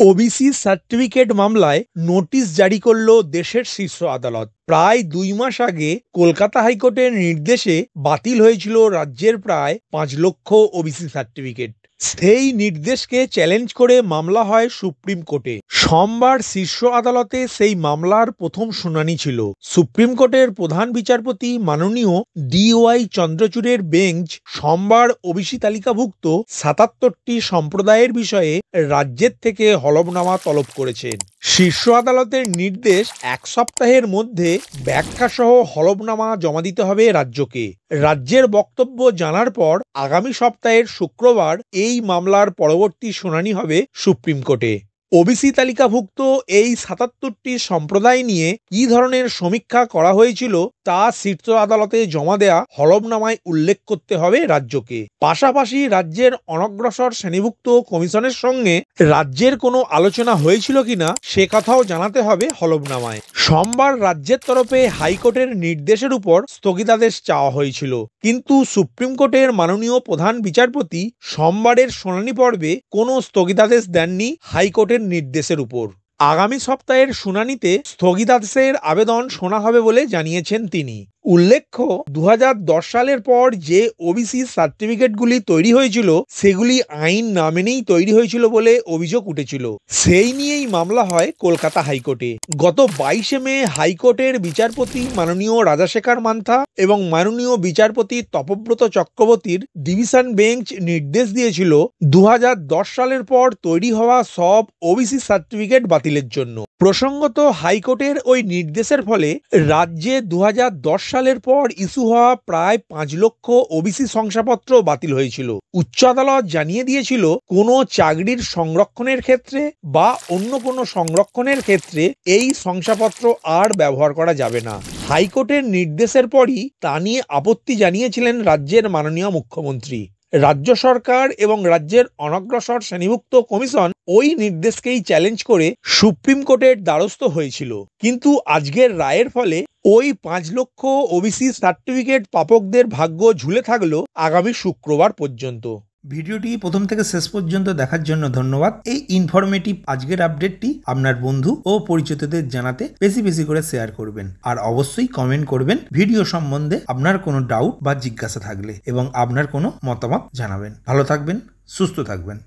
OBC certificate মামলায় notice জারি করল দেশের শীর্ষ আদালত। প্রায় 2 মাস আগে কলকাতা হাইকোর্টের নির্দেশে বাতিল হয়েছিল রাজ্যের প্রায় 5 লক্ষ ওবিসি সার্টিফিকেট। সেই নির্দেশকে চ্যালেঞ্জ করে মামলা হয় সুপ্রিম কোর্টে। সোমবার শীর্ষ আদালতে সেই মামলার প্রথম শুনানি ছিল। সুপ্রিম কোর্টের প্রধান বিচারপতি মাননীয় DY চন্দ্রচূড়ের বেঞ্চ সোমবার ওবিসি তালিকাভুক্ত 77টি সম্প্রদায়ের বিষয়ে রাজ্যের থেকে হলফনামা তলব করেছেন। শীর্ষ আদালতের নির্দেশ 1 সপ্তাহের মধ্যে ব্যাখ্যাসহ হলফনামা জমা দিতে হবে রাজ্যকে। রাজ্যের বক্তব্য জানার পর আগামী সপ্তাহের শুক্রবার এই মামলার পরবর্তী শুনানি হবে সুপ্রিম কোর্টে। ওবিসি তালিকাভুক্ত এই 77টি সম্প্রদায় নিয়ে কী ধরনের সমীক্ষা করা হয়েছিল তা শীর্ষ আদালতে জমা দেয়া হলফনামায় উল্লেখ করতে হবে রাজ্যকে। পাশাপাশি রাজ্যের অনগ্রসর শ্রেণীভুক্ত কমিশনের সঙ্গে রাজ্যের কোনো আলোচনা হয়েছিল কিনা সে কথাও জানাতে হবে হলফনামায়। সোমবার রাজ্যের তরফে হাইকোর্টের নির্দেশের উপর স্থগিতাদেশ চাওয়া হয়েছিল, কিন্তু সুপ্রিম কোর্টের মাননীয় প্রধান বিচারপতি সোমবারের শুনানি পর্বে কোনো স্থগিতাদেশ দেননি হাইকোর্টের নির্দেশের উপর। আগামী সপ্তাহের শুনানিতে স্থগিতাদেশের আবেদন শোনা হবে বলে জানিয়েছেন তিনি। উল্লেখ্য, 2010 সালের পর যে ওবিসি সার্টিফিকেটগুলি তৈরি হয়েছিল সেগুলি আইন না মেনেই তৈরি হয়েছিল বলে অভিযোগ উঠেছিল। সেই নিয়েই মামলা হয় কলকাতা হাইকোর্টে। গত 22শে মে হাইকোর্টের বিচারপতি মাননীয় রাজাশেখর মান্থা এবং মাননীয় বিচারপতি তপব্রত চক্রবর্তীর ডিভিশন বেঞ্চ নির্দেশ দিয়েছিল 2010 সালের পর তৈরি হওয়া সব ওবিসি সার্টিফিকেট বাতিলের জন্য। প্রসঙ্গত, হাইকোর্টের ওই নির্দেশের ফলে রাজ্যে 2010 সালের পর ইস্যু হওয়া প্রায় 5 লক্ষ ওবিসি শংসাপত্র বাতিল হয়েছিল। উচ্চ আদালত জানিয়ে দিয়েছিল কোনো চাকরির সংরক্ষণের ক্ষেত্রে বা অন্য কোনো সংরক্ষণের ক্ষেত্রে এই শংসাপত্র আর ব্যবহার করা যাবে না। হাইকোর্টের নির্দেশের পরই তা নিয়ে আপত্তি জানিয়েছিলেন রাজ্যের মাননীয় মুখ্যমন্ত্রী। রাজ্য সরকার এবং রাজ্যের অনগ্রসর শ্রেণীভুক্ত কমিশন ওই নির্দেশকেই চ্যালেঞ্জ করে সুপ্রিম কোর্টের দ্বারস্থ হয়েছিল, কিন্তু আজকের রায়ের ফলে ওই 5 লক্ষ ওবিসি সার্টিফিকেট প্রাপকদের ভাগ্য ঝুলে থাকলো আগামী শুক্রবার পর্যন্ত। ভিডিওটি প্রথম থেকে শেষ পর্যন্ত দেখার জন্য ধন্যবাদ। এই ইনফরমেটিভ আজকের আপডেটটি আপনার বন্ধু ও পরিচিতদের জানাতে বেশি বেশি করে শেয়ার করবেন, আর অবশ্যই কমেন্ট করবেন ভিডিও সম্বন্ধে আপনার কোনো ডাউট বা জিজ্ঞাসা থাকলে, এবং আপনার কোনো মতামত জানাবেন। ভালো থাকবেন, সুস্থ থাকবেন।